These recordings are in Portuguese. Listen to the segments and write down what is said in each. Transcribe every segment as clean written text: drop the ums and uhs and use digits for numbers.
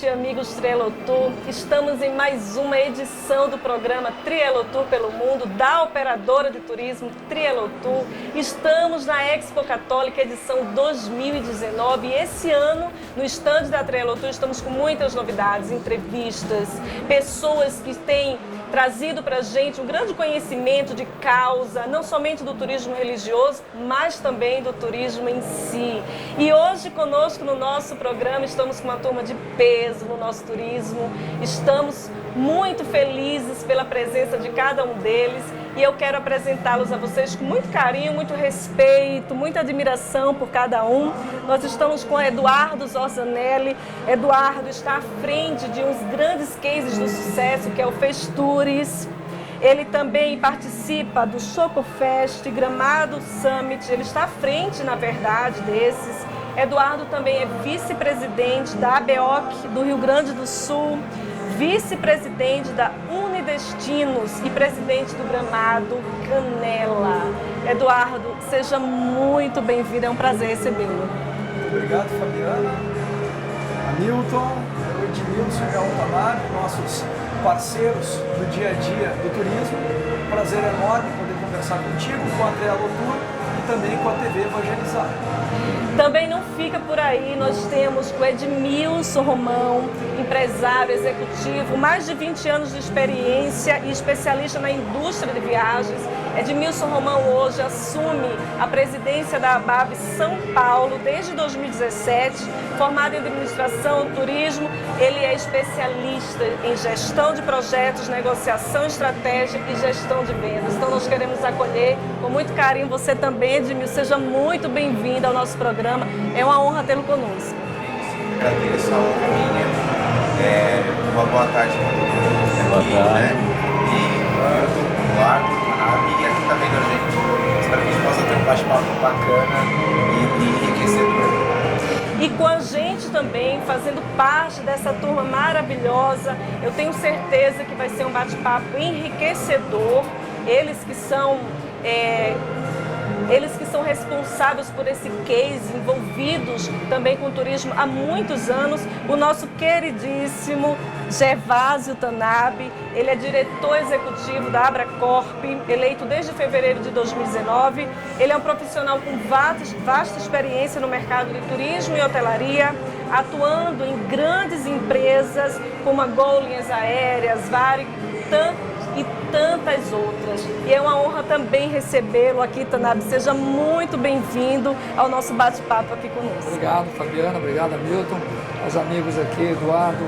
e amigos Trielotour, estamos em mais uma edição do programa Trielotour pelo Mundo, da operadora de turismo Trielotour. Estamos na Expo Católica edição 2019 e esse ano, no estande da Trielotour, estamos com muitas novidades, entrevistas, pessoas que têm trazido para a gente um grande conhecimento de causa, não somente do turismo religioso, mas também do turismo em si. E hoje conosco no nosso programa estamos com uma turma de peso no nosso turismo, estamos muito felizes pela presença de cada um deles e eu quero apresentá-los a vocês com muito carinho, muito respeito, muita admiração por cada um. Nós estamos com Eduardo Zorzanelli. Eduardo está à frente de uns grandes cases do sucesso, que é o Festures. Ele também participa do Chocofest, Gramado Summit, ele está à frente, na verdade, desses. Eduardo também é vice-presidente da ABEOC do Rio Grande do Sul, vice-presidente da Unidestinos e presidente do Gramado Canela. Eduardo, seja muito bem-vindo, é um prazer recebê-lo. Obrigado, Fabiana, Hamilton, Edmilson e Altamar, nossos parceiros do dia a dia do turismo. Prazer enorme poder conversar contigo, com a Trielotour e também com a TV Evangelizar. Também não fica por aí, nós temos o Edmilson Romão, empresário executivo, mais de 20 anos de experiência e especialista na indústria de viagens. Edmilson Romão hoje assume a presidência da ABAB São Paulo desde 2017, formado em administração, turismo. Ele é especialista em gestão de projetos, negociação estratégica e gestão de vendas. Então nós queremos acolher com muito carinho você também, Edmilson. Seja muito bem-vindo ao nosso programa. É uma honra tê-lo conosco. Agradeço a honra minha. Uma boa tarde para todo mundo aqui, né? E eu estou com o Eduardo, e aqui está vendo a gente. Espero que a gente possa ter um bate-papo bacana e enriquecedor. E com a gente também, fazendo parte dessa turma maravilhosa, eu tenho certeza que vai ser um bate-papo enriquecedor. Eles que são responsáveis por esse case, envolvidos também com o turismo há muitos anos, o nosso queridíssimo Gervásio Tanabe. Ele é diretor executivo da Abracorp, eleito desde fevereiro de 2019. Ele é um profissional com vasta experiência no mercado de turismo e hotelaria, atuando em grandes empresas como a Gol Linhas Aéreas, Varig e tantas outras. E é uma honra também recebê-lo aqui, Tanabe. Seja muito bem-vindo ao nosso bate-papo aqui conosco. Obrigado, Fabiana. Obrigado, Hamilton. Aos amigos aqui, Eduardo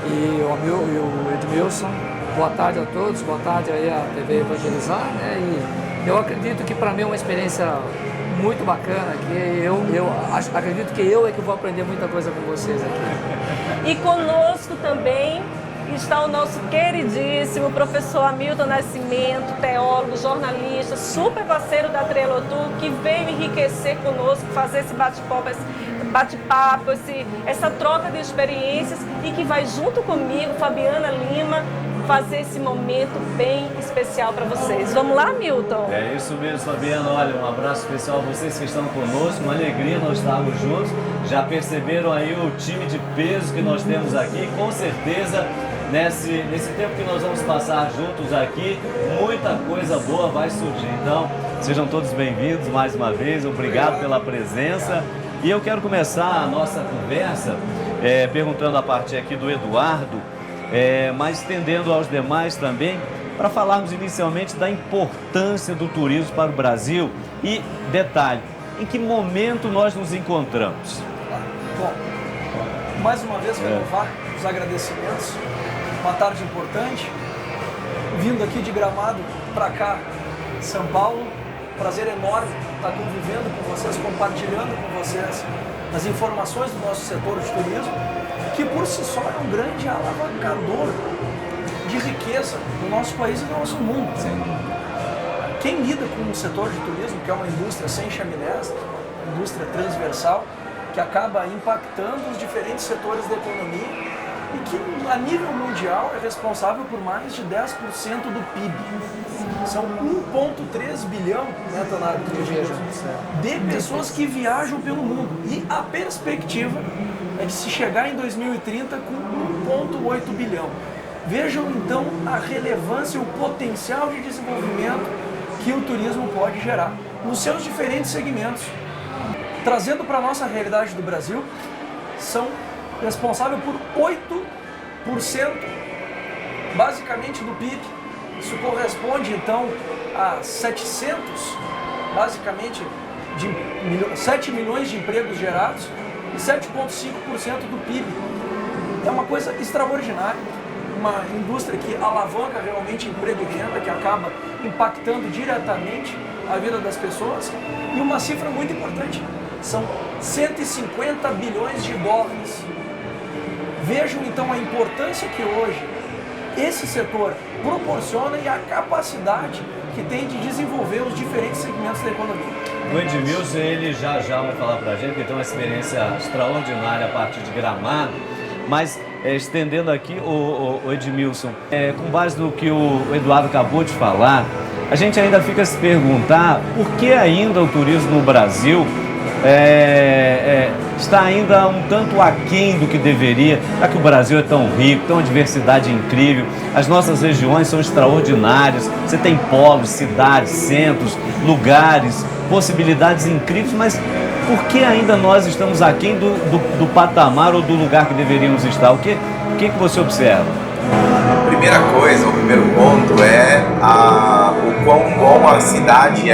e o Edmilson. Boa tarde a todos. Boa tarde aí à TV Evangelizar, né? E eu acredito que para mim é uma experiência muito bacana, que acredito que eu é que vou aprender muita coisa com vocês aqui. E conosco também está o nosso queridíssimo professor Hamilton Nascimento, teólogo, jornalista, super parceiro da Trielotour, que veio enriquecer conosco, fazer esse bate-papo, essa troca de experiências e que vai junto comigo, Fabiana Lima, fazer esse momento bem especial para vocês. Vamos lá, Milton? É isso mesmo, Fabiana. Olha, um abraço especial a vocês que estão conosco. Uma alegria nós estarmos juntos. Já perceberam aí o time de peso que nós temos aqui? Com certeza, nesse tempo que nós vamos passar juntos aqui, muita coisa boa vai surgir. Então, sejam todos bem-vindos mais uma vez. Obrigado pela presença. E eu quero começar a nossa conversa perguntando a partir aqui do Eduardo, mas estendendo aos demais também, para falarmos inicialmente da importância do turismo para o Brasil e, detalhe, em que momento nós nos encontramos? Bom, mais uma vez renovar os agradecimentos, uma tarde importante, vindo aqui de Gramado para cá, São Paulo, prazer enorme estar convivendo com vocês, compartilhando com vocês as informações do nosso setor de turismo, que por si só é um grande alavancador de riqueza no nosso país e no nosso mundo. Quem lida com o setor de turismo, que é uma indústria sem chaminés, uma indústria transversal, que acaba impactando os diferentes setores da economia e que a nível mundial é responsável por mais de 10% do PIB. São 1,3 bilhão, né, de pessoas que viajam pelo mundo. E a perspectiva é de se chegar em 2030 com 1,8 bilhão. Vejam então a relevância e o potencial de desenvolvimento que o turismo pode gerar nos seus diferentes segmentos. Trazendo para a nossa realidade do Brasil, são responsáveis por 8% basicamente do PIB. Isso corresponde então a 7 milhões de empregos gerados e 7,5% do PIB. É uma coisa extraordinária, uma indústria que alavanca realmente emprego e renda, que acaba impactando diretamente a vida das pessoas. E uma cifra muito importante, são 150 bilhões de dólares. Vejam então a importância que hoje esse setor proporciona e a capacidade que tem de desenvolver os diferentes segmentos da economia. O Edmilson, ele já vai falar pra gente, que ele tem uma experiência extraordinária a partir de Gramado, mas estendendo aqui, o Edmilson, com base no que o Eduardo acabou de falar, a gente ainda fica a se perguntar por que ainda o turismo no Brasil está ainda um tanto aquém do que deveria, já que o Brasil é tão rico, tem uma diversidade incrível, as nossas regiões são extraordinárias, você tem polos, cidades, centros, lugares, possibilidades incríveis, mas por que ainda nós estamos aquém do patamar ou do lugar que deveríamos estar? O que você observa? A primeira coisa, o primeiro ponto é o quão bom a cidade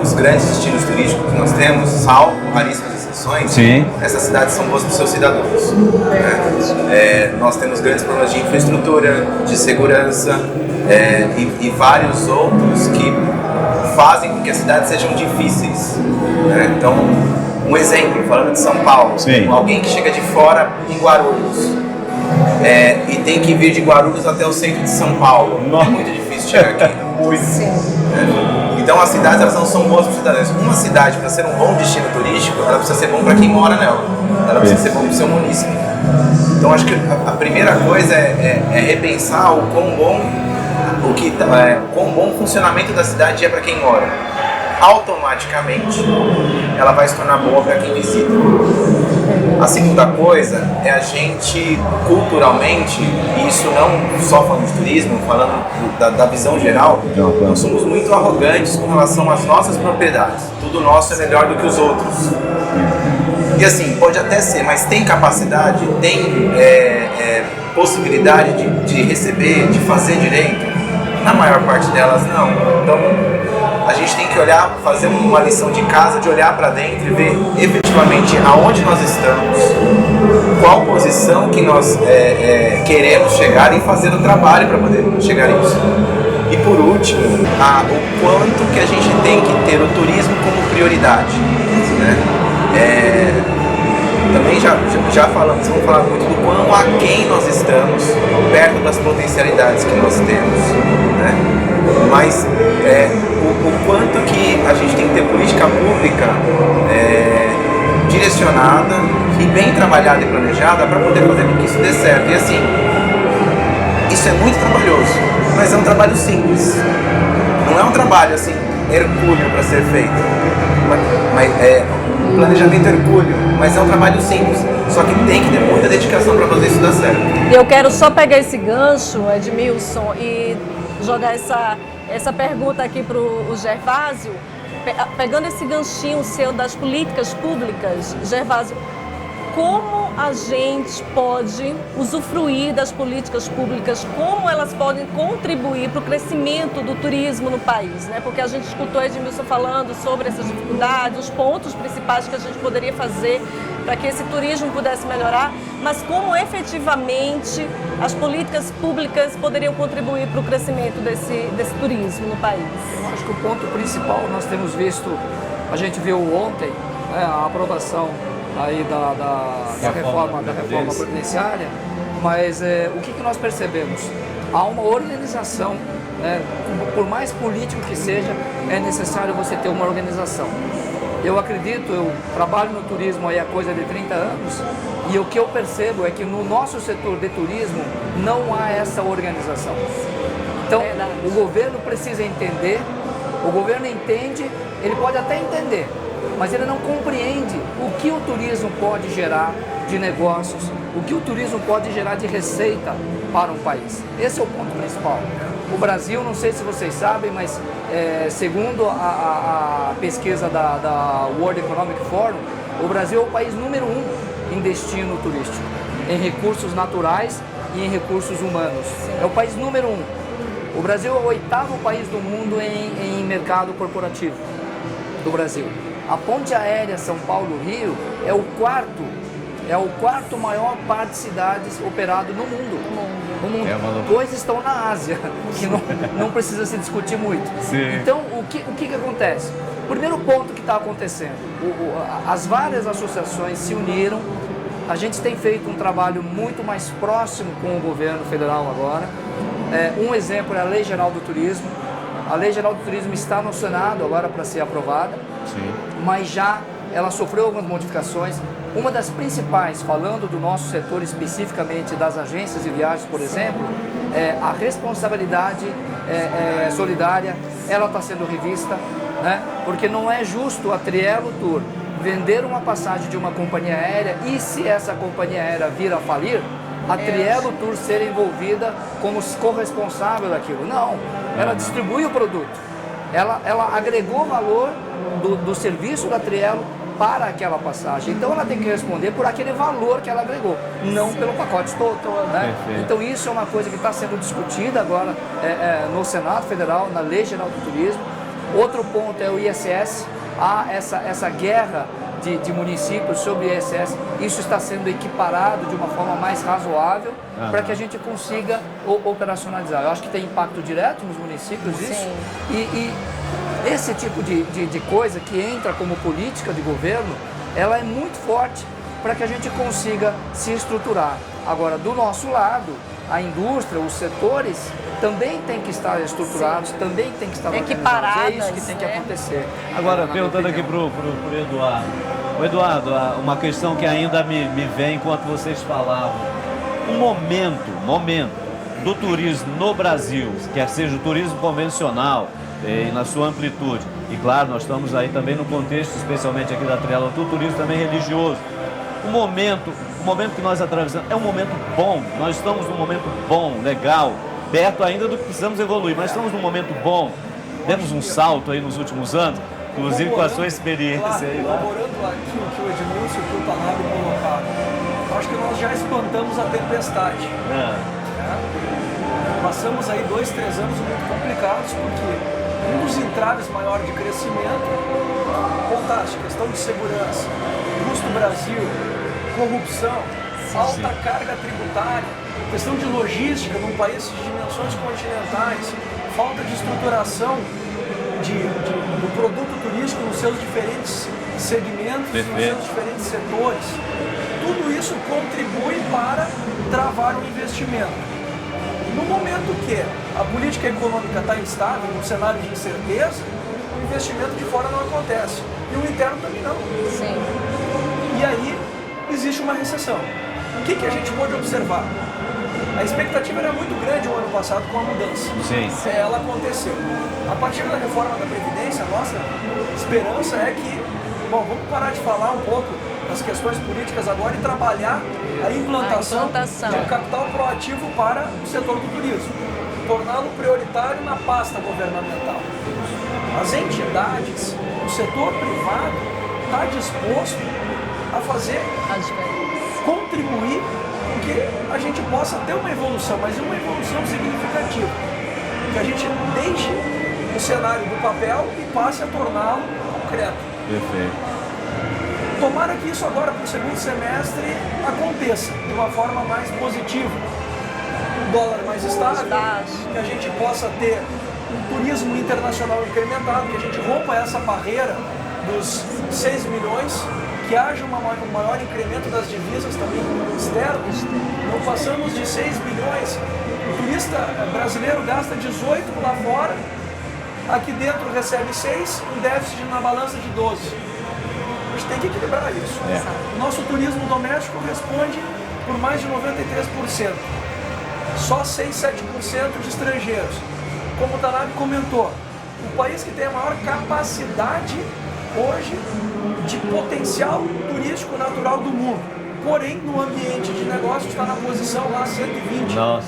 os grandes destinos turísticos que nós temos, salvo raríssimas exceções. Sim. Essas cidades são boas para os seus cidadãos. Né? Nós temos grandes problemas de infraestrutura, de segurança e vários outros que fazem com que as cidades sejam difíceis. Né? Então, um exemplo, falando de São Paulo, sim, alguém que chega de fora em Guarulhos e tem que vir de Guarulhos até o centro de São Paulo. É muito difícil chegar aqui. Então as cidades, elas não são boas para os cidadãos. Uma cidade, para ser um bom destino turístico, ela precisa ser bom para quem mora nela. Ela precisa ser bom para o seu município. Então acho que a primeira coisa é repensar o quão bom funcionamento da cidade é para quem mora. Automaticamente ela vai se tornar boa para quem visita. A segunda coisa é a gente, culturalmente, e isso não só falando de turismo, falando da visão geral, nós somos muito arrogantes com relação às nossas propriedades. Tudo nosso é melhor do que os outros. E assim, pode até ser, mas tem capacidade, tem possibilidade de receber, de fazer direito? Na maior parte delas, não. Então, a gente tem que olhar, fazer uma lição de casa, de olhar para dentro e ver efetivamente aonde nós estamos, qual posição que nós queremos chegar e fazer o trabalho para poder chegar a isso. E por último, o quanto que a gente tem que ter o turismo como prioridade. Né? Também já falamos, vamos falar muito do quão aquém nós estamos perto das potencialidades que nós temos, né? Mas o quanto que a gente tem que ter política pública direcionada e bem trabalhada e planejada para poder fazer com que isso dê certo. E assim, isso é muito trabalhoso, mas é um trabalho simples. Não é um trabalho assim, hercúleo para ser feito, mas um planejamento hercúleo, mas é um trabalho simples. Só que tem que ter muita dedicação para fazer isso dar certo. Eu quero só pegar esse gancho, Edmilson, e jogar essa pergunta aqui para o Gervásio, pegando esse ganchinho seu das políticas públicas. Gervásio, como a gente pode usufruir das políticas públicas, como elas podem contribuir para o crescimento do turismo no país, né? Porque a gente escutou a Edmilson falando sobre essas dificuldades, os pontos principais que a gente poderia fazer para que esse turismo pudesse melhorar, mas como efetivamente as políticas públicas poderiam contribuir para o crescimento desse turismo no país? Eu acho que o ponto principal, nós temos visto, a gente viu ontem, né, a aprovação aí da reforma previdenciária, mas o que nós percebemos? Há uma organização, né, por mais político que seja, é necessário você ter uma organização. Eu acredito, eu trabalho no turismo aí há coisa de 30 anos e o que eu percebo é que no nosso setor de turismo não há essa organização. Então, o governo precisa entender, o governo entende ele pode até entender, mas ele não compreende o que o turismo pode gerar de negócios, o que o turismo pode gerar de receita para um país. Esse é o ponto principal. O Brasil, não sei se vocês sabem, mas segundo a pesquisa da World Economic Forum, o Brasil é o país número 1 em destino turístico, em recursos naturais e em recursos humanos. É o país número 1. O Brasil é o 8º país do mundo em mercado corporativo do Brasil. A ponte aérea São Paulo-Rio é o quarto maior par de cidades operado no mundo. No mundo. Dois estão na Ásia, que não precisa se discutir muito. Sim. Então, o que acontece? O primeiro ponto que está acontecendo, as várias associações se uniram, a gente tem feito um trabalho muito mais próximo com o governo federal agora. Um exemplo é a Lei Geral do Turismo. A Lei Geral do Turismo está no Senado agora para ser aprovada, sim, mas já ela sofreu algumas modificações. Uma das principais, falando do nosso setor especificamente das agências de viagens, por exemplo, a responsabilidade solidária, ela está sendo revista, né? Porque não é justo a Trielo Tour vender uma passagem de uma companhia aérea e se essa companhia aérea vir a falir, a Trielo Tour ser envolvida como corresponsável daquilo. Não, ela distribui o produto, ela agregou valor do serviço da Trielo para aquela passagem. Então ela tem que responder por aquele valor que ela agregou, não pelo pacote todo, né? Então isso é uma coisa que está sendo discutida agora no Senado Federal, na Lei Geral do Turismo. Outro ponto é o ISS. Há essa guerra de municípios sobre o ISS. Isso está sendo equiparado de uma forma mais razoável para que a gente consiga operacionalizar. Eu acho que tem impacto direto nos municípios isso. E esse tipo de coisa que entra como política de governo, ela é muito forte para que a gente consiga se estruturar. Agora, do nosso lado, a indústria, os setores também tem que estar estruturados, também tem que estar equiparados. É isso que tem que acontecer. Agora, perguntando aqui pro Eduardo. O Eduardo, uma questão que ainda me vem enquanto vocês falavam. Um momento do turismo no Brasil, quer seja o turismo convencional, na sua amplitude. E claro, nós estamos aí também no contexto, especialmente aqui da Trielo Tour, turismo também religioso. O momento que nós atravessamos é um momento bom, nós estamos num momento bom, legal, perto ainda do que precisamos evoluir, mas estamos num momento bom. Demos um salto aí nos últimos anos, inclusive com a sua experiência aí. Elaborando aqui o que o Edmilson e o que o Tanabe colocaram, acho que nós já espantamos a tempestade. Passamos aí 2, 3 anos muito complicados, porque um dos entraves maior de crescimento, fantástico, questão de segurança, custo Brasil, corrupção, alta carga tributária, questão de logística num país de dimensões continentais, falta de estruturação do produto turístico nos seus diferentes segmentos, nos seus diferentes setores. Tudo isso contribui para travar o investimento. No momento que a política econômica está instável, num cenário de incerteza, o investimento de fora não acontece. E o interno também não. Sim. E aí existe uma recessão. O que a gente pode observar? A expectativa era muito grande o ano passado com a mudança. Sim. Ela aconteceu. A partir da reforma da Previdência, a nossa esperança é que, vamos parar de falar um pouco das questões políticas agora e trabalhar a implantação de um capital proativo para o setor do turismo, torná-lo prioritário na pasta governamental. As entidades, o setor privado está disposto a fazer, contribuir com que a gente possa ter uma evolução, mas uma evolução significativa. Que a gente deixe o cenário do papel e passe a torná-lo concreto. Perfeito. Tomara que isso agora para o segundo semestre aconteça de uma forma mais positiva. Um dólar mais estável, que a gente possa ter um turismo internacional incrementado, que a gente rompa essa barreira dos 6 milhões, que haja um maior incremento das divisas também externas. Não passamos de 6 milhões. O turista brasileiro gasta 18 lá fora, aqui dentro recebe 6, um déficit na balança de 12. A gente tem que equilibrar isso. O nosso turismo doméstico responde por mais de 93%. Só 6, 7% de estrangeiros. Como o Tanabe comentou, o país que tem a maior capacidade hoje de potencial turístico natural do mundo. Porém, no ambiente de negócio está na posição lá 120. Nossa,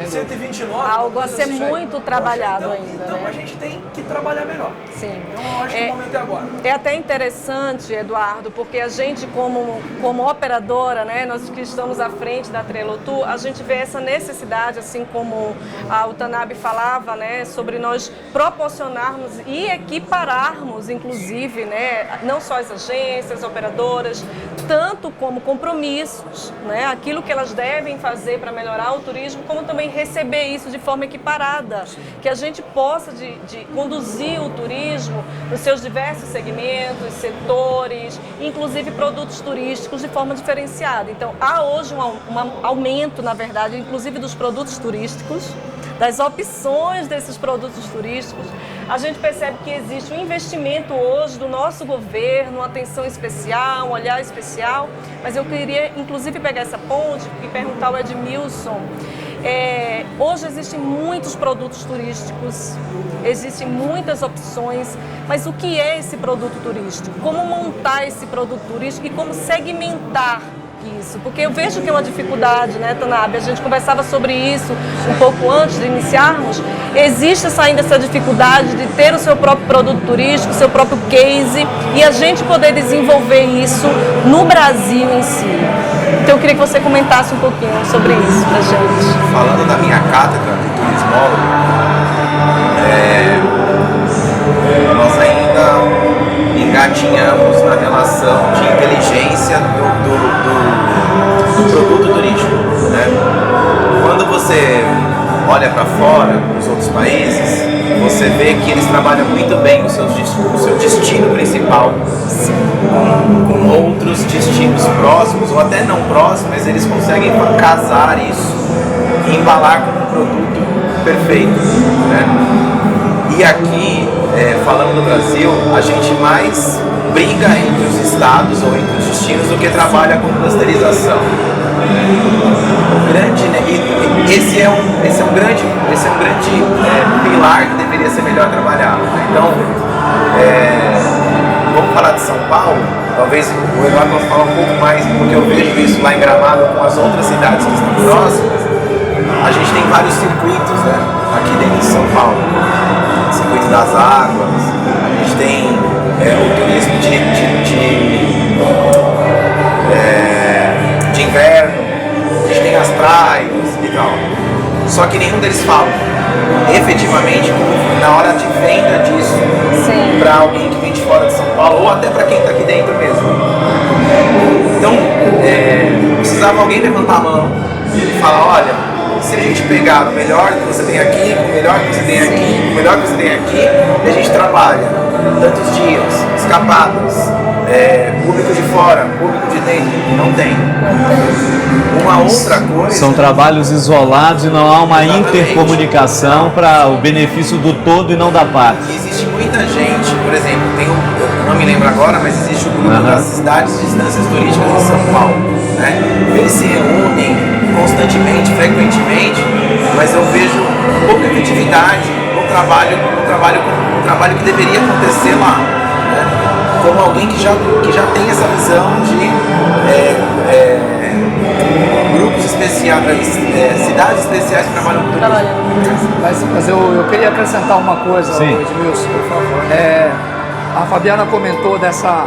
129. Algo a ser muito trabalhado ainda. Então né? a gente tem que trabalhar melhor. Sim. Então eu acho que o momento é agora. É até interessante, Eduardo, porque a gente como operadora, né, nós que estamos à frente da Trielotur, a gente vê essa necessidade, assim como a Utanabe falava, né, sobre nós proporcionarmos e equipararmos, inclusive, né, não só as agências, operadoras, tanto como compromissos, né, aquilo que elas devem fazer para melhorar o turismo, como também receber isso de forma equiparada, que a gente possa de conduzir o turismo nos seus diversos segmentos, setores, inclusive produtos turísticos de forma diferenciada. Então, há hoje um aumento, na verdade, inclusive dos produtos turísticos, das opções desses produtos turísticos. A gente percebe que existe um investimento hoje do nosso governo, uma atenção especial, um olhar especial, mas eu queria, inclusive, pegar essa ponte e perguntar ao Edmilson. Hoje existem muitos produtos turísticos, existem muitas opções, mas o que é esse produto turístico? Como montar esse produto turístico e como segmentar isso? Porque eu vejo que é uma dificuldade, né, Tanabe? A gente conversava sobre isso um pouco antes de iniciarmos. Existe ainda essa dificuldade de ter o seu próprio produto turístico, o seu próprio case, e a gente poder desenvolver isso no Brasil em si. Então eu queria que você comentasse um pouquinho sobre isso pra gente. Falando da minha cátedra de turismólogo, nós ainda engatinhamos na relação de inteligência do produto turístico, né? Quando você olha para fora, nos outros países, você vê que eles trabalham muito bem o seu destino principal com outros destinos próximos ou até não próximos, mas eles conseguem casar isso e embalar como um produto perfeito, né? E aqui, falando do Brasil, a gente mais briga entre os estados ou entre os destinos do que trabalha com clusterização. Esse é um grande pilar que deveria ser melhor trabalhado. Então, vamos falar de São Paulo. Talvez o Eduardo possa falar um pouco mais, porque eu vejo isso lá em Gramado com as outras cidades que estão próximas. A gente tem vários circuitos, né, aqui dentro de São Paulo. Circuito das águas, a gente tem o turismo de inverno, a gente tem as praias e tal. Só que nenhum deles fala efetivamente na hora de venda disso para alguém que vem de fora de São Paulo ou até para quem está aqui dentro mesmo. Então, precisava alguém levantar a mão e falar, olha, se a gente pegar o melhor que você tem aqui, o melhor que você tem aqui, o melhor que você tem aqui, e a gente trabalha tantos dias, escapadas, público de fora, público de dentro, não tem. Uma outra coisa... São trabalhos isolados e não há uma intercomunicação para o benefício do todo e não da parte. E existe muita gente, por exemplo, eu não me lembro agora, mas existe o grupo das cidades de instâncias turísticas em São Paulo, né? Eles se reúnem constantemente, frequentemente, mas eu vejo pouca efetividade no trabalho que deveria acontecer lá, né? Como alguém que já tem essa visão de grupos especiais, cidades especiais que trabalham com turismo. Mas eu queria acrescentar uma coisa, Edmilson, por favor. A Fabiana comentou dessa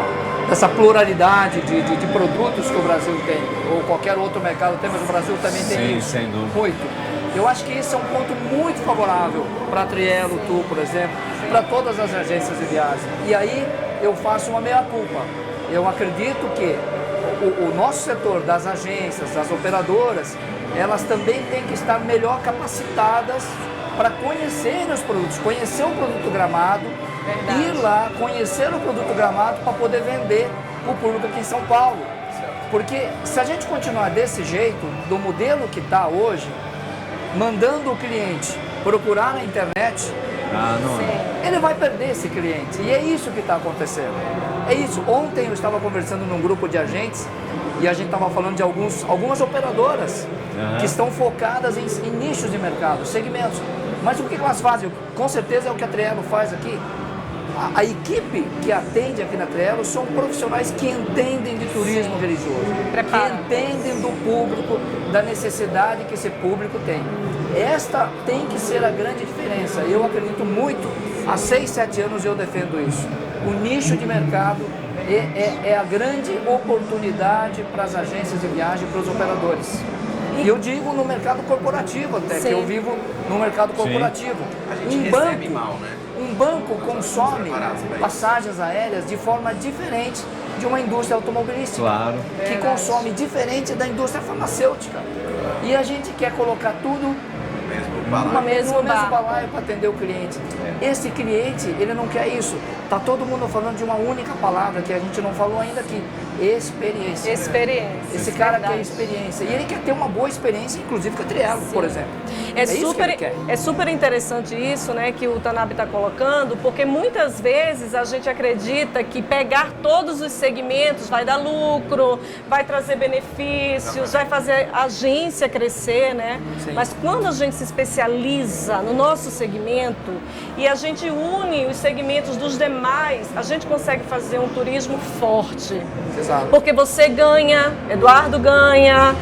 pluralidade de produtos que o Brasil tem, ou qualquer outro mercado tem, mas o Brasil também tem isso. Sem dúvida. Muito. Eu acho que isso é um ponto muito favorável para a Trielotur, por exemplo, para todas as agências de viagem. E aí eu faço uma meia-culpa. Eu acredito que o nosso setor das agências, das operadoras, elas também têm que estar melhor capacitadas para conhecer os produtos, conhecer o produto Gramado, ir lá, conhecer o produto Gramado para poder vender para o público aqui em São Paulo. Porque se a gente continuar desse jeito, do modelo que está hoje, mandando o cliente procurar na internet, ele vai perder esse cliente. E é isso que está acontecendo. É isso. Ontem eu estava conversando num grupo de agentes e a gente estava falando de algumas operadoras que estão focadas em nichos de mercado, segmentos. Mas o que elas fazem? Com certeza é o que a Trello faz aqui. A equipe que atende aqui na Trello são profissionais que entendem de turismo religioso, que entendem do público, da necessidade que esse público tem. Esta tem que ser a grande diferença. Eu acredito muito, há 6, 7 anos eu defendo isso. O nicho de mercado é a grande oportunidade para as agências de viagem, para os operadores. E eu digo no mercado corporativo até, que eu vivo no mercado corporativo. A gente recebe mal, né? Um banco consome passagens aéreas de forma diferente de uma indústria automobilística, que consome diferente da indústria farmacêutica. E a gente quer colocar tudo no mesmo balaio para atender o cliente. Esse cliente, ele não quer isso. Tá todo mundo falando de uma única palavra que a gente não falou ainda aqui: experiência. Esse cara quer experiência. E ele quer ter uma boa experiência, inclusive com a Trello, por exemplo. É super interessante isso, né, que o Tanabe está colocando, porque muitas vezes a gente acredita que pegar todos os segmentos vai dar lucro, vai trazer benefícios, vai fazer a agência crescer, né? Sim. Mas quando a gente se especializa no nosso segmento e a gente une os segmentos dos demais, a gente consegue fazer um turismo forte. Exato. Porque você ganha, Eduardo ganha,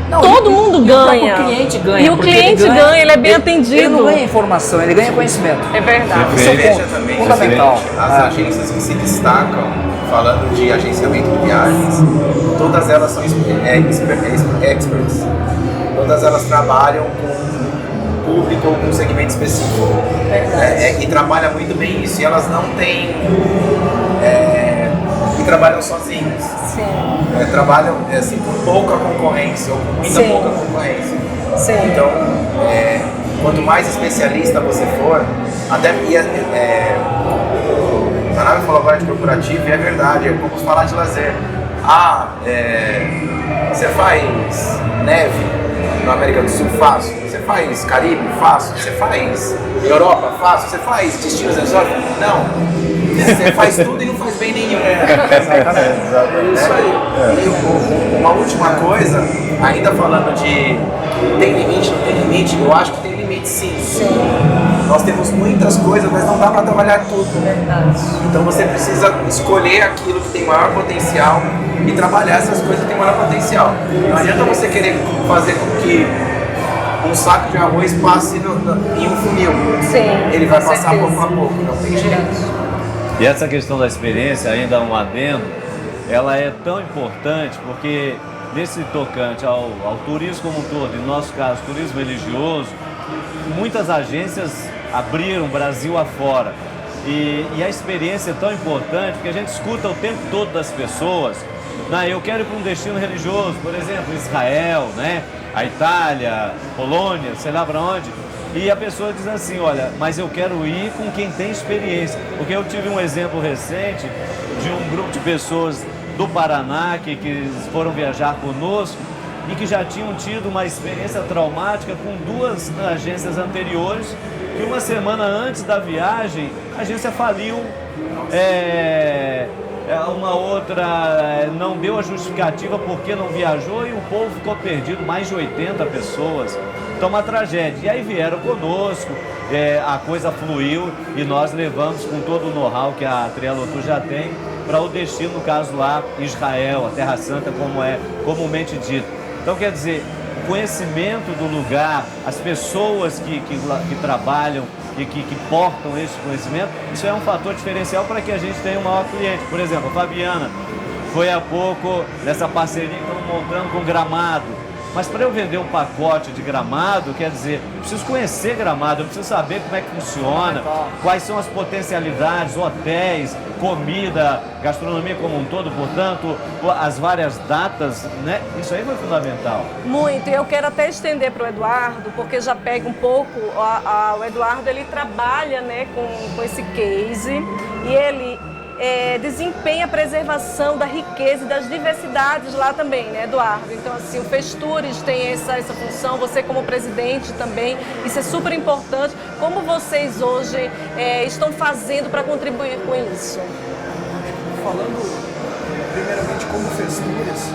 Não, todo mundo ganha. O cliente ganha. E o cliente ganha, ele é bem atendido. Ele não ganha informação, ele ganha conhecimento. É verdade. Você veja também, fundamental. As agências que se destacam, falando de agenciamento de viagens, todas elas são experts. Todas elas trabalham com público ou com um segmento específico. E trabalham muito bem isso. E elas não têm... e trabalham sozinhos. Sim. Trabalham assim, com pouca concorrência ou com muita pouca concorrência. Sim. Então, quanto mais especialista você for, até o Tanabe falou agora de corporativo e é verdade, vamos falar de lazer. Você faz neve na América do Sul? Faço. Você faz Caribe? Faço. Você faz Europa? Faço. Você faz destinos exóticos? Não. Você faz tudo e não faz bem nenhum. Exatamente. Isso aí. E uma última coisa, ainda falando de tem limite, não tem limite, eu acho que tem limite sim. Nós temos muitas coisas, mas não dá para trabalhar tudo. Então você precisa escolher aquilo que tem maior potencial e trabalhar essas coisas que tem maior potencial. Não adianta você querer fazer com que um saco de arroz passe em um funil. Sim, ele vai com passar certeza. pouco a pouco, não tem jeito. E essa questão da experiência, ainda um adendo, ela é tão importante porque nesse tocante ao turismo como um todo, e no nosso caso, turismo religioso, muitas agências abriram Brasil afora. E a experiência é tão importante porque a gente escuta o tempo todo das pessoas, né? Eu quero ir para um destino religioso, por exemplo, Israel, né? A Itália, Polônia, sei lá para onde. E a pessoa diz assim, olha, mas eu quero ir com quem tem experiência. Porque eu tive um exemplo recente de um grupo de pessoas do Paraná que foram viajar conosco e que já tinham tido uma experiência traumática com 2 agências anteriores, que uma semana antes da viagem a agência faliu, uma outra não deu a justificativa porque não viajou e o povo ficou perdido, mais de 80 pessoas. Então uma tragédia. E aí vieram conosco, a coisa fluiu e nós levamos com todo o know-how que a Trello Tour já tem para o destino, no caso lá, Israel, a Terra Santa, como é comumente dito. Então quer dizer, o conhecimento do lugar, as pessoas que trabalham e que portam esse conhecimento, isso é um fator diferencial para que a gente tenha um maior cliente. Por exemplo, a Fabiana foi há pouco nessa parceria que estamos montando com Gramado. Mas para eu vender um pacote de Gramado, quer dizer, eu preciso conhecer Gramado, eu preciso saber como é que funciona, quais são as potencialidades, hotéis, comida, gastronomia como um todo, portanto, as várias datas, né? Isso aí foi fundamental. Muito, e eu quero até estender para o Eduardo, porque já pega um pouco, o Eduardo ele trabalha, né, com esse case e ele desempenha a preservação da riqueza e das diversidades lá também, né, Eduardo? Então, assim, o Festures tem essa função, você como presidente também, isso é super importante. Como vocês hoje estão fazendo para contribuir com isso? Falando primeiramente como Festures,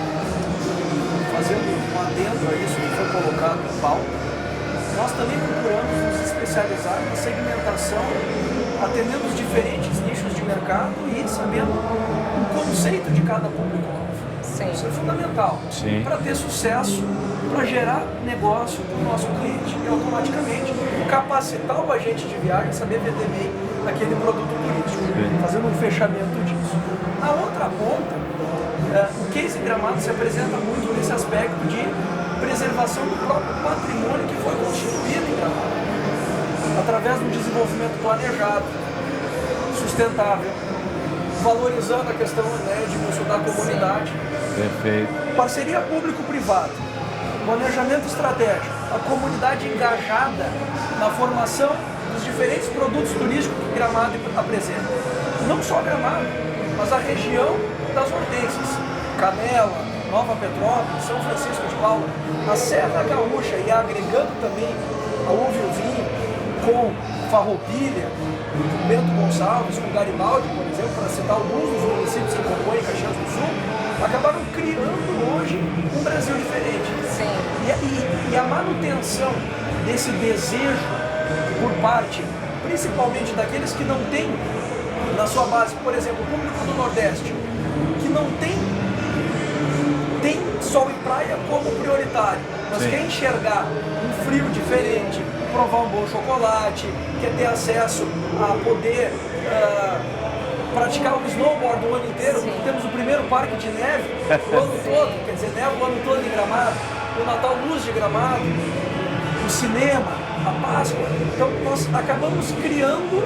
fazendo um adendo a isso que foi colocado em pauta, nós também procuramos nos especializar especializar na segmentação, atendendo os diferentes nichos de mercado e sabendo o conceito de cada público-alvo. Sim. Isso é fundamental para ter sucesso, para gerar negócio para o nosso cliente e automaticamente capacitar o agente de viagem a saber vender bem aquele produto turístico, fazendo um fechamento disso. Na outra ponta, o Case Gramado se apresenta muito nesse aspecto de preservação do próprio patrimônio que foi constituído em Gramado, através do desenvolvimento planejado, sustentável, valorizando a questão de uso da comunidade. Perfeito. Parceria público-privada, planejamento estratégico, a comunidade engajada na formação dos diferentes produtos turísticos que Gramado apresenta. Não só Gramado, mas a região das hortênsias, Canela, Nova Petrópolis, São Francisco de Paula, a Serra Gaúcha e agregando também a uva e o vinho com Farroupilha, Bento Gonçalves, com Garibaldi, por exemplo, para citar alguns dos municípios que compõem Caxias do Sul, acabaram criando hoje um Brasil diferente. Sim. E a manutenção desse desejo por parte, principalmente daqueles que não têm na sua base, por exemplo, o público do Nordeste, que não tem sol e praia como prioritário, mas quer enxergar um frio diferente, provar um bom chocolate, quer ter acesso a poder praticar o snowboard o ano inteiro, porque temos o primeiro parque de neve o ano todo, quer dizer, neve o ano todo em Gramado, o Natal Luz de Gramado, o cinema, a Páscoa. Então nós acabamos criando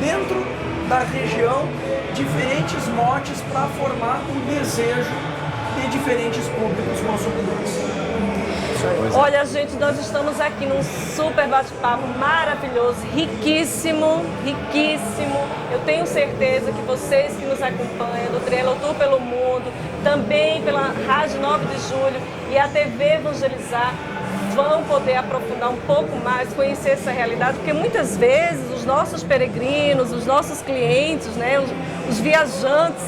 dentro da região diferentes motes para formar um desejo de diferentes públicos consumidores. Olha, gente, nós estamos aqui num super bate-papo maravilhoso, riquíssimo, riquíssimo. Eu tenho certeza que vocês que nos acompanham do Trielo Tour pelo Mundo, também pela Rádio 9 de Julho e a TV Evangelizar, vão poder aprofundar um pouco mais, conhecer essa realidade, porque muitas vezes os nossos peregrinos, os nossos clientes, né, os viajantes,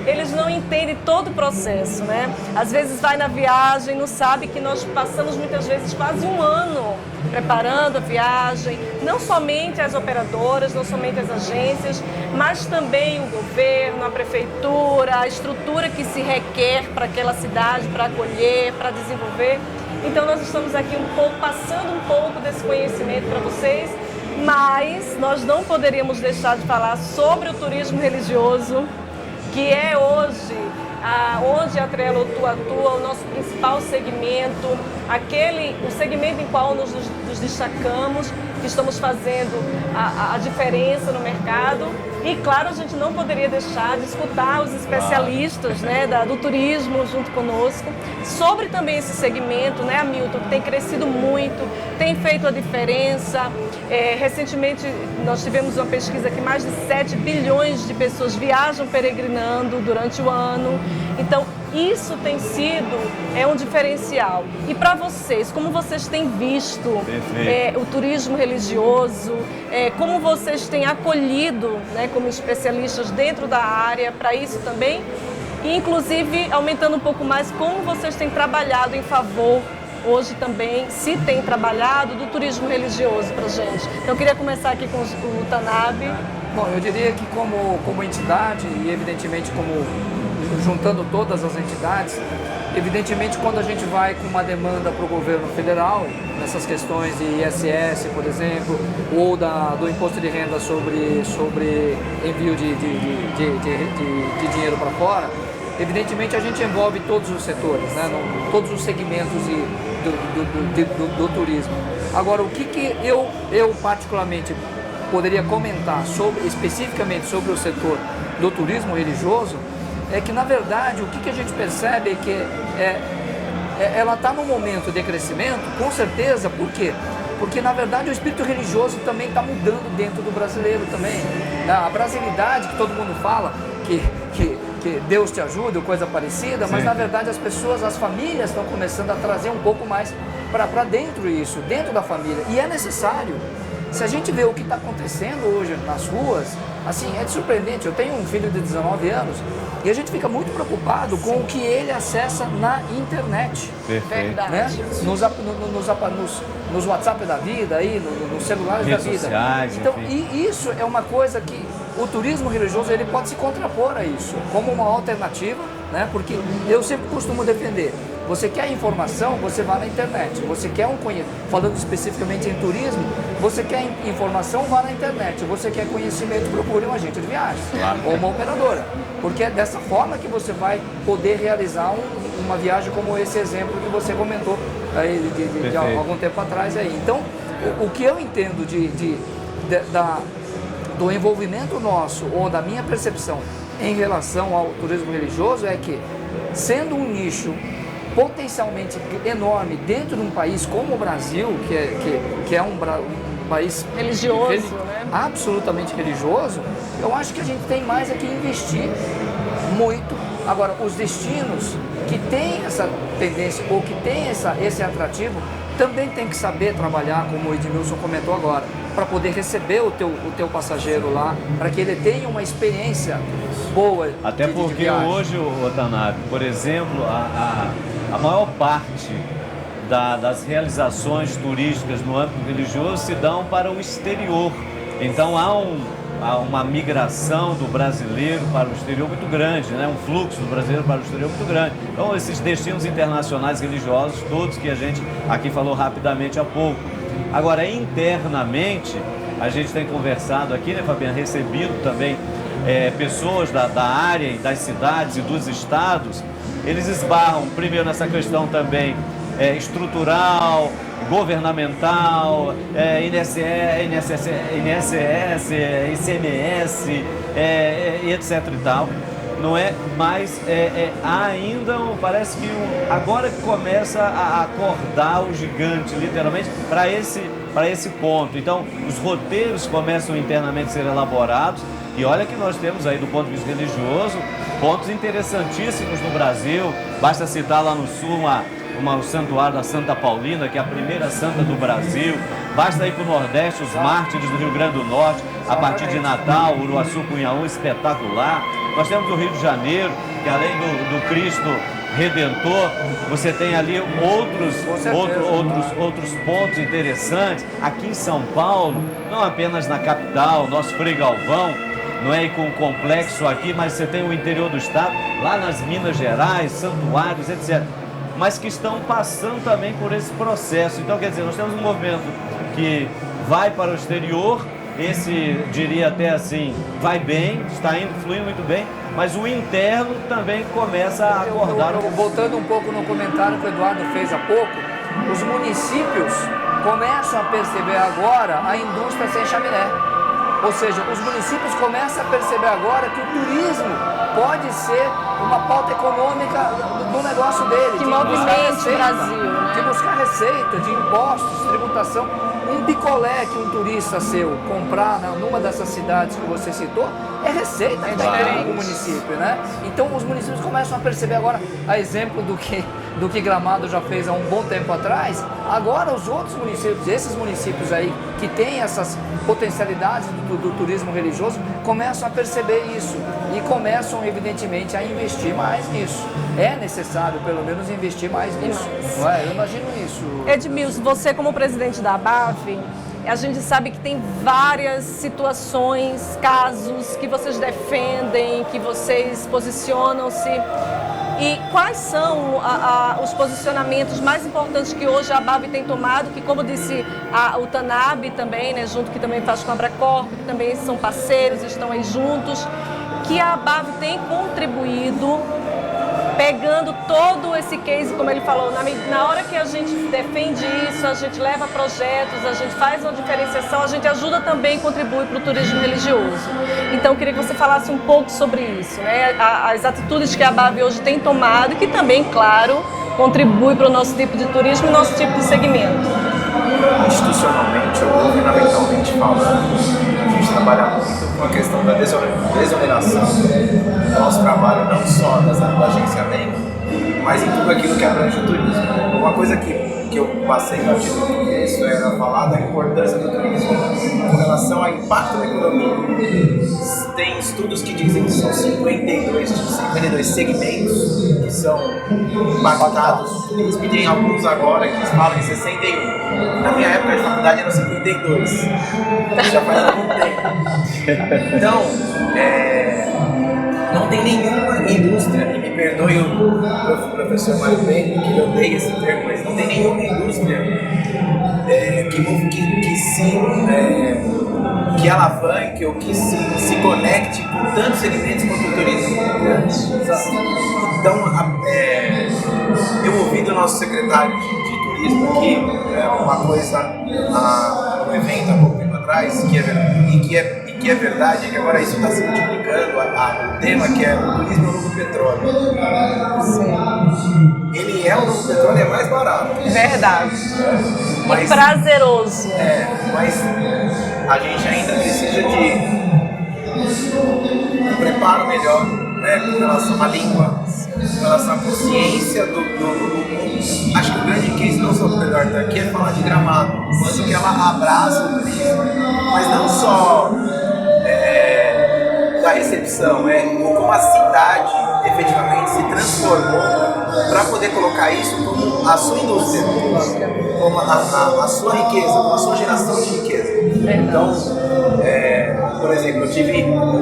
eles não entendem todo o processo, né? Às vezes vai na viagem, não sabe que nós passamos muitas vezes quase um ano preparando a viagem, não somente as operadoras, não somente as agências, mas também o governo, a prefeitura, a estrutura que se requer para aquela cidade, para acolher, para desenvolver. Então nós estamos aqui passando um pouco desse conhecimento para vocês, mas nós não poderíamos deixar de falar sobre o turismo religioso, que é hoje onde a Trielo Tour atua, o nosso principal segmento, o segmento em qual nos destacamos, que estamos fazendo a diferença no mercado. E claro, a gente não poderia deixar de escutar os especialistas, né, do turismo junto conosco, sobre também esse segmento, né, Hamilton, que tem crescido muito, tem feito a diferença. Recentemente nós tivemos uma pesquisa que mais de 7 bilhões de pessoas viajam peregrinando durante o ano. Então isso tem sido um diferencial. E para vocês, como vocês têm visto o turismo religioso, como vocês têm acolhido, né, como especialistas dentro da área para isso também, e inclusive aumentando um pouco mais, como vocês têm trabalhado em favor hoje também, se tem trabalhado, do turismo religioso para a gente. Então eu queria começar aqui com o Tanabe. Bom, eu diria que como entidade e evidentemente juntando todas as entidades, evidentemente quando a gente vai com uma demanda para o governo federal, nessas questões de ISS, por exemplo, ou do imposto de renda sobre envio de dinheiro para fora, evidentemente a gente envolve todos os setores, né? Todos os segmentos do turismo. Agora, o que eu particularmente poderia comentar especificamente sobre o setor do turismo religioso, é que, na verdade, o que a gente percebe é que ela está num momento de crescimento, com certeza. Por quê? Porque, na verdade, o espírito religioso também está mudando dentro do brasileiro também. A brasilidade, que todo mundo fala, que Deus te ajuda ou coisa parecida, mas, na verdade, as famílias estão começando a trazer um pouco mais para dentro isso, dentro da família. E é necessário. Se a gente vê o que está acontecendo hoje nas ruas, assim, é surpreendente. Eu tenho um filho de 19 anos e a gente fica muito preocupado com o que ele acessa na internet. Perfeito. Verdade. Né? Nos WhatsApp da vida, aí, nos celulares Redes da vida. sociais, Então, enfim. e isso é uma coisa que o turismo religioso ele pode se contrapor a isso, como uma alternativa, né? Porque eu sempre costumo defender, você quer informação, você vai na internet. Você quer falando especificamente em turismo, você quer informação, vá na internet. Você quer conhecimento, procure um agente de viagens, Claro. ou uma operadora. Porque é dessa forma que você vai poder realizar uma viagem como esse exemplo que você comentou aí de algum tempo atrás aí. Então, o que eu entendo do envolvimento nosso ou da minha percepção em relação ao turismo religioso é que, sendo um nicho potencialmente enorme dentro de um país como o Brasil, que é um país Religioso, né? absolutamente religioso, eu acho que a gente tem mais aqui investir muito. Agora, os destinos que têm essa tendência ou que têm esse atrativo também tem que saber trabalhar, como o Edmilson comentou agora, para poder receber o teu passageiro lá, para que ele tenha uma experiência boa. Até de porque viagem. hoje, Watanabe, por exemplo, a maior parte das realizações turísticas no âmbito religioso se dão para o exterior. Então há uma migração do brasileiro para o exterior muito grande, né? Um fluxo do brasileiro para o exterior muito grande. Então esses destinos internacionais religiosos, todos que a gente aqui falou rapidamente há pouco. Agora, internamente, a gente tem conversado aqui, né, Fabiano, recebido também pessoas da área e das cidades e dos estados. Eles esbarram primeiro nessa questão também estrutural, governamental, INSS, ICMS, etc e tal, não é? Mas ainda parece que agora que começa a acordar o gigante, literalmente, para esse ponto. Então, os roteiros começam internamente a ser elaborados e olha que nós temos aí, do ponto de vista religioso, pontos interessantíssimos no Brasil. Basta citar lá no sul o santuário da Santa Paulina, que é a primeira santa do Brasil. Basta ir para o Nordeste, os mártires do Rio Grande do Norte, a partir de Natal, Uruaçu, Cunhaú, espetacular. Nós temos o Rio de Janeiro, que além do Cristo Redentor, você tem ali outros pontos interessantes. Aqui em São Paulo, não apenas na capital, nosso Frei Galvão, não é, e com o complexo aqui, mas você tem o interior do estado, lá nas Minas Gerais, santuários, etc. Mas que estão passando também por esse processo. Então, quer dizer, nós temos um movimento que vai para o exterior, esse, diria até assim, vai bem, está indo, fluindo muito bem, mas o interno também começa a acordar. Voltando um pouco no comentário que o Eduardo fez há pouco, os municípios começam a perceber agora a indústria sem chaminé. Ou seja, os municípios começam a perceber agora que o turismo pode ser uma pauta econômica do negócio dele. Que movimente o Brasil, né? De buscar receita, de impostos, tributação. Um picolé que um turista seu comprar numa dessas cidades que você citou é receita para o município, né? Então os municípios começam a perceber agora, a exemplo do que Gramado já fez há um bom tempo atrás. Agora os outros municípios, esses municípios aí que têm essas potencialidades do turismo religioso, começam a perceber isso e começam evidentemente a investir mais nisso. É necessário pelo menos investir mais nisso. Não é? Eu imagino isso. Edmilson, você como presidente da ABAV, a gente sabe que tem várias situações, casos que vocês defendem, que vocês posicionam-se. E quais são os posicionamentos mais importantes que hoje a ABAV tem tomado, que, como disse o Tanabe também, né, junto, que também faz com a Abracorp, que também são parceiros, estão aí juntos, que a ABAV tem contribuído, pegando todo esse case, como ele falou, na hora que a gente defende isso, a gente leva projetos, a gente faz uma diferenciação, a gente ajuda também e contribui para o turismo religioso. Então, eu queria que você falasse um pouco sobre isso, né? As atitudes que a ABAV hoje tem tomado e que também, claro, contribui para o nosso tipo de turismo e nosso tipo de segmento. Institucionalmente ou governamentalmente falando, a gente trabalha muito com a questão da desoneração do nosso trabalho, não só do agenciamento, mas em tudo aquilo que abrange o turismo. Uma coisa que eu passei no começo era falar da importância do turismo com relação ao impacto na economia. Tem estudos que dizem que são 52 segmentos que são impactados no turismo, e tem alguns agora que falam em 61. Na minha época de faculdade eram 52. Já faz algum tempo. Então, não tem nenhuma indústria, e me perdoe o professor Mário Bem, que eu odeio esse termo, mas não tem nenhuma indústria que alavanque ou que se conecte com tantos segmentos quanto o turismo. Então, eu ouvi do nosso secretário de turismo aqui uma coisa no evento há pouco tempo atrás, que é verdade, que agora isso está se multiplicando, o tema que é o turismo é o novo petróleo. Sim. Ele é o novo petróleo, é mais barato. Verdade. Mas, e prazeroso. Mas a gente ainda precisa de um preparo melhor, né, com relação à língua, com relação à consciência do mundo. Acho que o grande case não só do melhor daqui é falar de Gramado, quanto que ela abraça o turismo, mas não só da recepção, como a cidade efetivamente se transformou para poder colocar isso como a sua indústria, como a sua riqueza, como a sua geração de riqueza. Então, por exemplo, eu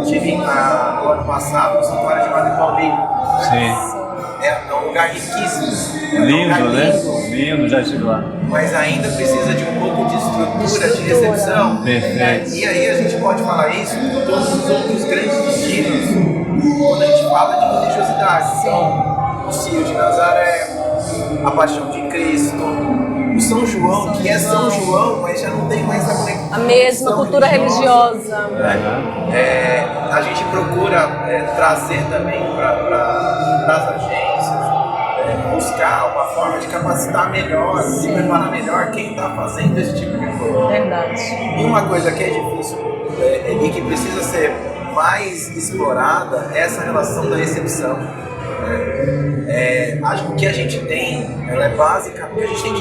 tive no ano passado no Santuário de Madre Paulina. Sim. É um lugar riquíssimo. Lindo, né? Lindo, já estive lá. Mas ainda precisa de um pouco de estrutura, de recepção. Perfeito. E aí a gente pode falar isso com todos os outros grandes destinos quando a gente fala de religiosidade. Então, o Cio de Nazaré, a Paixão de Cristo, o São João, que é São João, mas já não tem mais a conexão. A mesma cultura religiosa. A gente procura trazer também para as agências, buscar uma forma de capacitar melhor, de preparar melhor quem está fazendo esse tipo de coisa. Verdade. E uma coisa que é difícil e que precisa ser mais explorada é essa relação da recepção. O que a gente tem, ela é básica, o que a gente tem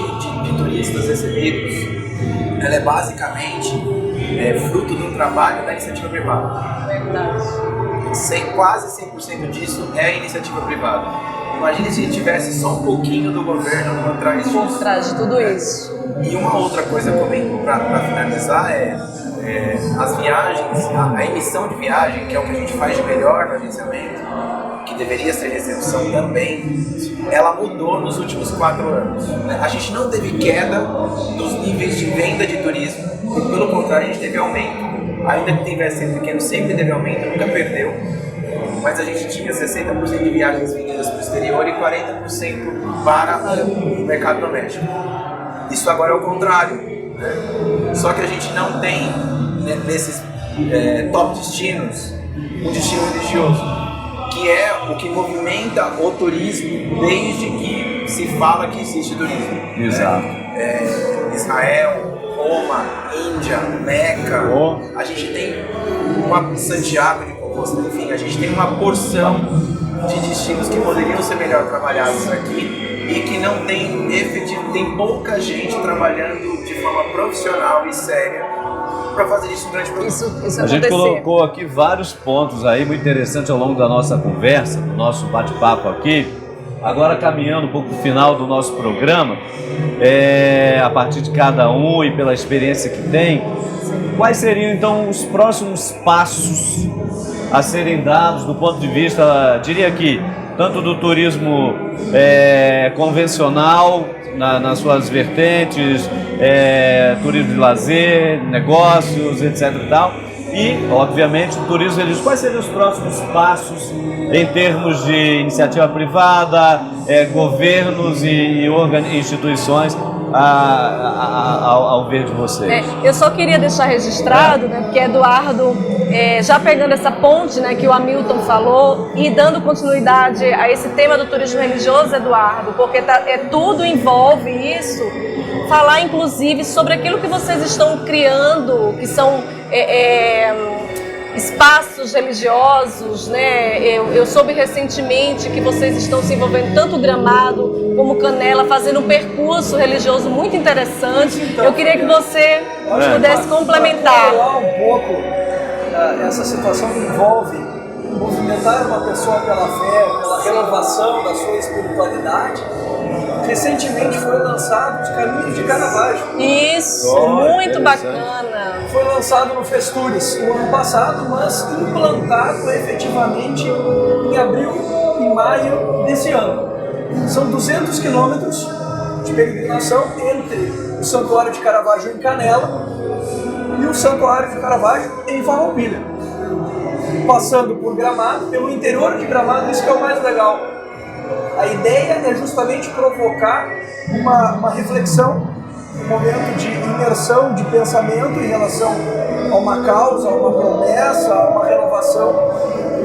de turistas recebidos, ela é basicamente fruto do trabalho da iniciativa privada. Verdade. Quase 100% disso é iniciativa privada. Imagine se tivesse só um pouquinho do governo por trás disso. Por trás de tudo isso. E uma outra coisa também, para finalizar, as viagens, a emissão de viagem, que é o que a gente faz de melhor no agenciamento, que deveria ser recepção também, ela mudou nos últimos 4 anos. A gente não teve queda dos níveis de venda de turismo, pelo contrário, a gente teve aumento. Ainda que tivesse sido pequeno, sempre teve aumento, nunca perdeu. Mas a gente tinha 60% de viagens vendidas para o exterior e 40% para o mercado doméstico. Isso agora é o contrário, né? Só que a gente não tem, nesses top destinos, um destino religioso, que é o que movimenta o turismo desde que se fala que existe turismo. Exato. Israel, Roma, Índia, Meca, a gente tem uma Santiago de Compostela, enfim, a gente tem uma porção de destinos que poderiam ser melhor trabalhados aqui e que não tem pouca gente trabalhando de forma profissional e séria para fazer isso um grande produto. Isso a gente colocou aqui vários pontos aí muito interessantes ao longo da nossa conversa, do nosso bate-papo aqui. Agora caminhando um pouco para o final do nosso programa, a partir de cada um e pela experiência que tem, quais seriam então os próximos passos a serem dados do ponto de vista, diria aqui, tanto do turismo convencional, nas suas vertentes, turismo de lazer, negócios, etc. e tal, e, obviamente, o turismo religioso. Quais seriam os próximos passos em termos de iniciativa privada, governos e instituições ao ver de vocês? Eu só queria deixar registrado, né, porque Eduardo, já pegando essa ponte, né, que o Hamilton falou e dando continuidade a esse tema do turismo religioso, Eduardo, porque tudo envolve isso, falar inclusive sobre aquilo que vocês estão criando, que são espaços religiosos, né? Eu soube recentemente que vocês estão se envolvendo tanto Gramado como Canela, fazendo um percurso religioso muito interessante. Então, eu queria que você pudesse complementar. Para um pouco, essa situação envolve movimentar uma pessoa pela fé, pela renovação da sua espiritualidade. Recentemente foi lançado os Caminhos de Caravaggio. Isso, muito bacana. Foi lançado no Festures no ano passado, mas implantado efetivamente em abril e maio desse ano. São 200 quilômetros de peregrinação entre o Santuário de Caravaggio em Canela e o Santuário de Caravaggio em Farroupilha. Passando por Gramado, pelo interior de Gramado, isso que é o mais legal. A ideia é justamente provocar uma reflexão, um momento de imersão de pensamento em relação a uma causa, a uma promessa, a uma renovação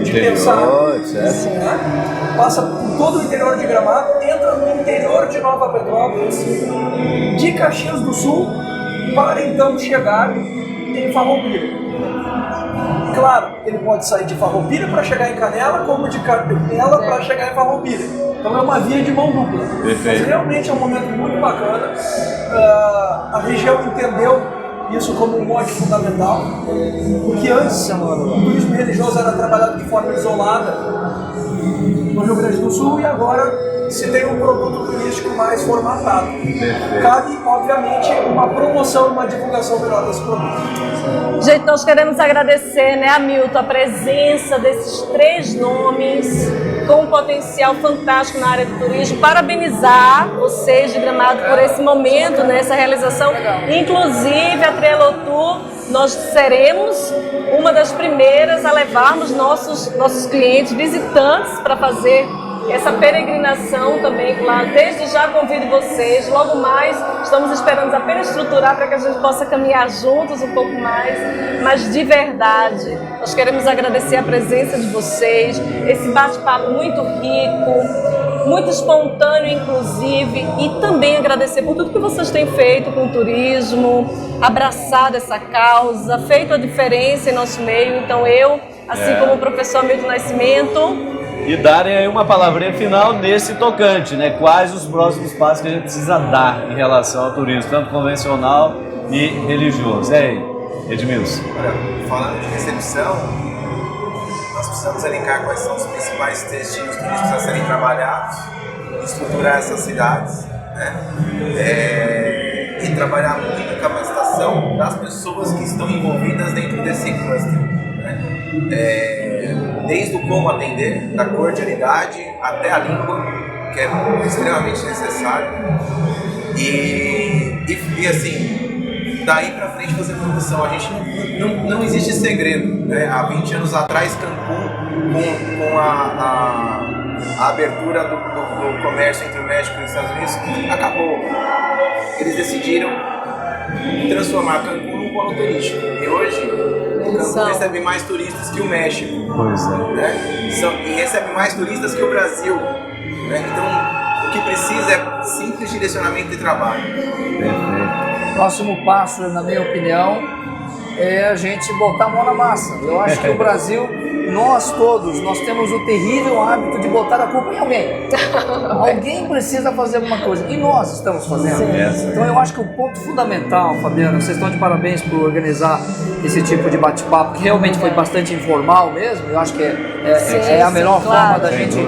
de pensar. Né? Passa por todo o interior de Gramado, entra no interior de Nova Petrópolis, de Caxias do Sul, para então chegar em Farroupilha. Claro, ele pode sair de Farroupilha para chegar em Canela, como de Canela para chegar em Farroupilha. Então é uma via de mão dupla. Mas realmente é um momento muito bacana. A região entendeu isso como um mote fundamental, porque antes o turismo religioso era trabalhado de forma isolada no Rio Grande do Sul e agora se tem um produto turístico mais formatado. Cabe, obviamente, uma promoção e uma divulgação melhor desse produto. Gente, nós queremos agradecer, né, Hamilton, a presença desses 3 nomes com um potencial fantástico na área do turismo. Parabenizar vocês de Gramado por esse momento, né, essa realização. Inclusive, a Trielotour, nós seremos uma das primeiras a levarmos nossos clientes, visitantes, para fazer essa peregrinação também lá. Desde já convido vocês, logo mais estamos esperando apenas estruturar para que a gente possa caminhar juntos um pouco mais, mas de verdade, nós queremos agradecer a presença de vocês, esse bate-papo muito rico, muito espontâneo inclusive, e também agradecer por tudo que vocês têm feito com o turismo, abraçado essa causa, feito a diferença em nosso meio. Então eu, assim como o professor Hamilton Nascimento, e darem aí uma palavrinha final nesse tocante, né? Quais os próximos passos que a gente precisa dar em relação ao turismo, tanto convencional e religioso. E aí, Edmilson? Olha, falando de recepção, nós precisamos elencar quais são os principais destinos turísticos a serem trabalhados, estruturar essas cidades, né? E trabalhar muito a capacitação das pessoas que estão envolvidas dentro desse cluster, né? Desde o como atender, da cordialidade até a língua, que é extremamente necessário. E assim, daí pra frente fazer produção. A gente não existe segredo, né? Há 20 anos atrás, Cancún, com a abertura do comércio entre o México e os Estados Unidos, acabou. Eles decidiram transformar Cancún num polo turístico. E hoje, Cancún recebe mais turistas que o México. Pois é. Né? E recebe mais turistas que o Brasil. Né? Então, o que precisa é simples direcionamento de trabalho. O próximo passo, na minha opinião, é a gente botar a mão na massa. Eu acho que o Brasil, nós todos, nós temos o terrível hábito de botar a culpa em alguém. Alguém precisa fazer alguma coisa e nós estamos fazendo. Então eu acho que o ponto fundamental, Fabiana, vocês estão de parabéns por organizar esse tipo de bate-papo, que realmente foi bastante informal mesmo. Eu acho que é a melhor forma da gente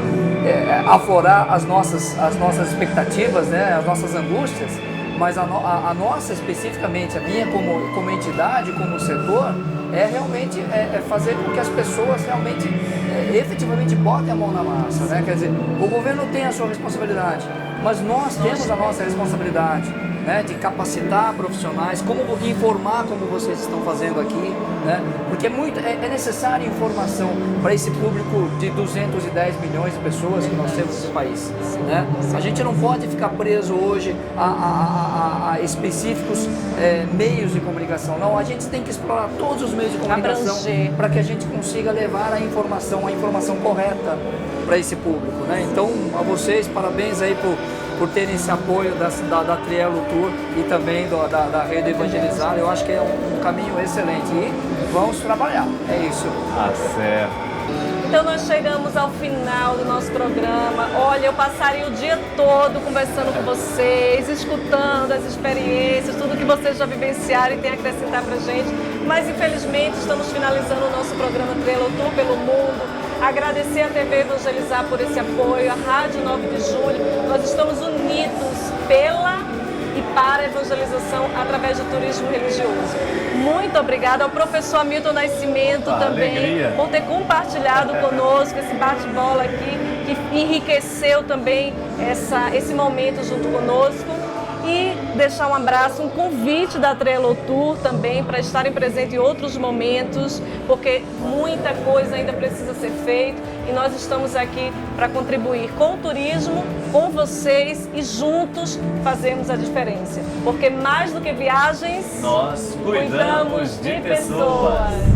aflorar as nossas expectativas, né, as nossas angústias. Mas a nossa especificamente, a minha como entidade, como setor, é realmente fazer com que as pessoas realmente, efetivamente botem a mão na massa, né? Quer dizer, o governo tem a sua responsabilidade, mas nós temos a nossa responsabilidade, né? De capacitar profissionais, como informar como vocês estão fazendo aqui, né? Porque é necessária informação para esse público de 210 milhões de pessoas que nós temos nesse país, né? A gente não pode ficar preso hoje a específicos meios de comunicação, não. A gente tem que explorar todos os meios de comunicação para que a gente consiga levar a informação correta para esse público, né? Então, a vocês, parabéns aí por terem esse apoio da Trielo Tour e também da Rede Evangelizar. Eu acho que é um caminho excelente e vamos trabalhar, é isso. Ah, certo. Então nós chegamos ao final do nosso programa. Olha, eu passaria o dia todo conversando com vocês, escutando as experiências, tudo que vocês já vivenciaram e têm a acrescentar pra gente. Mas infelizmente estamos finalizando o nosso programa Trielo Tour pelo Mundo. Agradecer a TV Evangelizar por esse apoio, a Rádio 9 de Julho. Nós estamos unidos pela e para a evangelização através do turismo religioso. Muito obrigada ao professor Hamilton Nascimento também alegria. por ter compartilhado conosco esse bate-bola aqui, que enriqueceu também esse momento junto conosco. E deixar um abraço, um convite da Trielo Tour também para estarem presentes em outros momentos, porque muita coisa ainda precisa ser feita e nós estamos aqui para contribuir com o turismo, com vocês e juntos fazemos a diferença. Porque mais do que viagens, Nós cuidamos de pessoas.